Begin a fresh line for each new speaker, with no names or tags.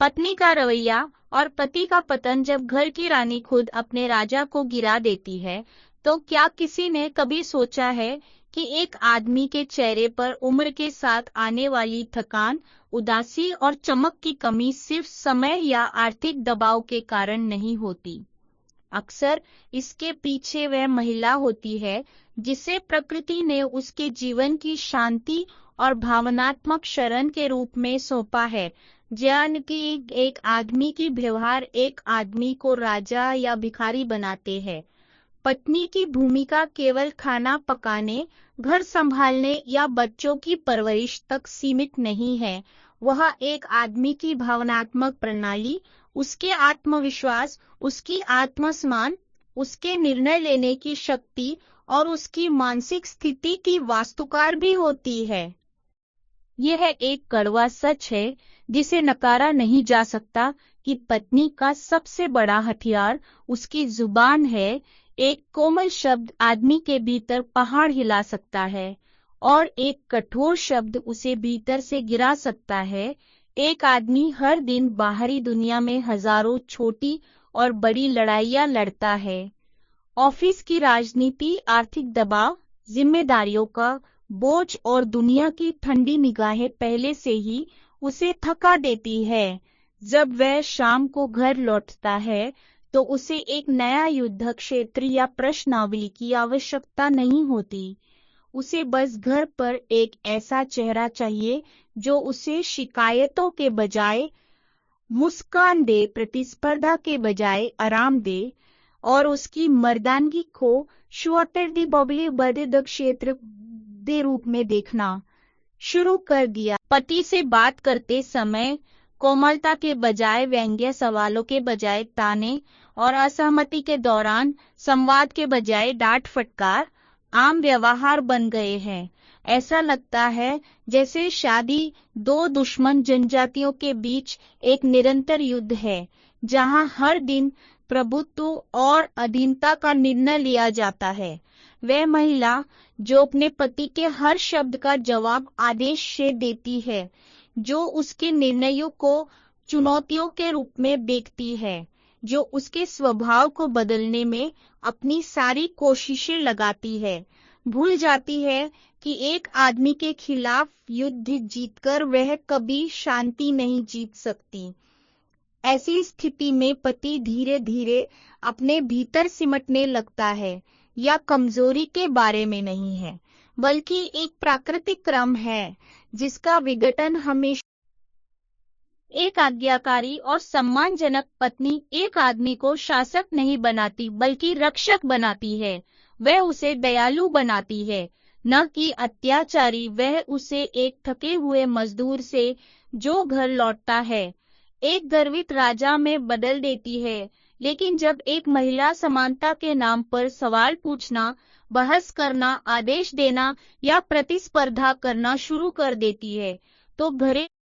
पत्नी का रवैया और पति का पतन। जब घर की रानी खुद अपने राजा को गिरा देती है, तो क्या किसी ने कभी सोचा है कि एक आदमी के चेहरे पर उम्र के साथ आने वाली थकान, उदासी और चमक की कमी सिर्फ समय या आर्थिक दबाव के कारण नहीं होती। अक्सर इसके पीछे वह महिला होती है जिसे प्रकृति ने उसके जीवन की शांति और भावनात्मक शरण के रूप में सौंपा है। ज्ञान की एक आदमी की व्यवहार एक आदमी को राजा या भिखारी बनाते हैं। पत्नी की भूमिका केवल खाना पकाने, घर संभालने या बच्चों की परवरिश तक सीमित नहीं है। वह एक आदमी की भावनात्मक प्रणाली, उसके आत्मविश्वास, उसकी आत्मसम्मान, उसके निर्णय लेने की शक्ति और उसकी मानसिक स्थिति की वास्तुकार भी होती है। यह एक कड़वा सच है जिसे नकारा नहीं जा सकता कि पत्नी का सबसे बड़ा हथियार उसकी जुबान है। एक कोमल शब्द आदमी के भीतर पहाड़ हिला सकता है और एक कठोर शब्द उसे भीतर से गिरा सकता है। एक आदमी हर दिन बाहरी दुनिया में हजारों छोटी और बड़ी लड़ाइयां लड़ता है। ऑफिस की राजनीति, आर्थिक दबाव, जिम्मेदारियों का बोझ और दुनिया की ठंडी निगाहें पहले से ही उसे थका देती है। जब वह शाम को घर लौटता है तो उसे एक नया युद्ध क्षेत्र या प्रश्नावली की आवश्यकता नहीं होती। उसे बस घर पर एक ऐसा चेहरा चाहिए जो उसे शिकायतों के बजाय मुस्कान दे, प्रतिस्पर्धा के बजाय आराम दे और उसकी मर्दानगी को श्वाटर बबली बदद क्षेत्र के रूप में देखना शुरू कर दिया। पति से बात करते समय कोमलता के बजाय व्यंग्य, सवालों के बजाय ताने और असहमति के दौरान संवाद के बजाय डांट फटकार आम व्यवहार बन गए हैं। ऐसा लगता है जैसे शादी दो दुश्मन जनजातियों के बीच एक निरंतर युद्ध है, जहां हर दिन प्रभुत्व और अधीनता का निर्णय लिया जाता है। वह महिला जो अपने पति के हर शब्द का जवाब आदेश से देती है, जो उसके निर्णयों को चुनौतियों के रूप में देखती है, जो उसके स्वभाव को बदलने में अपनी सारी कोशिशें लगाती है, भूल जाती है कि एक आदमी के खिलाफ युद्ध जीतकर वह कभी शांति नहीं जीत सकती। ऐसी स्थिति में पति धीरे धीरे अपने भीतर सिमटने लगता है। यह कमजोरी के बारे में नहीं है, बल्कि एक प्राकृतिक क्रम है जिसका विघटन हमेशा। एक आज्ञाकारी और सम्मानजनक पत्नी एक आदमी को शासक नहीं बनाती बल्कि रक्षक बनाती है। वह उसे दयालु बनाती है, न कि अत्याचारी। वह उसे एक थके हुए मजदूर से जो घर लौटता है एक गर्वित राजा में बदल देती है। लेकिन जब एक महिला समानता के नाम पर सवाल पूछना, बहस करना, आदेश देना या प्रतिस्पर्धा करना शुरू कर देती है, तो घरेलू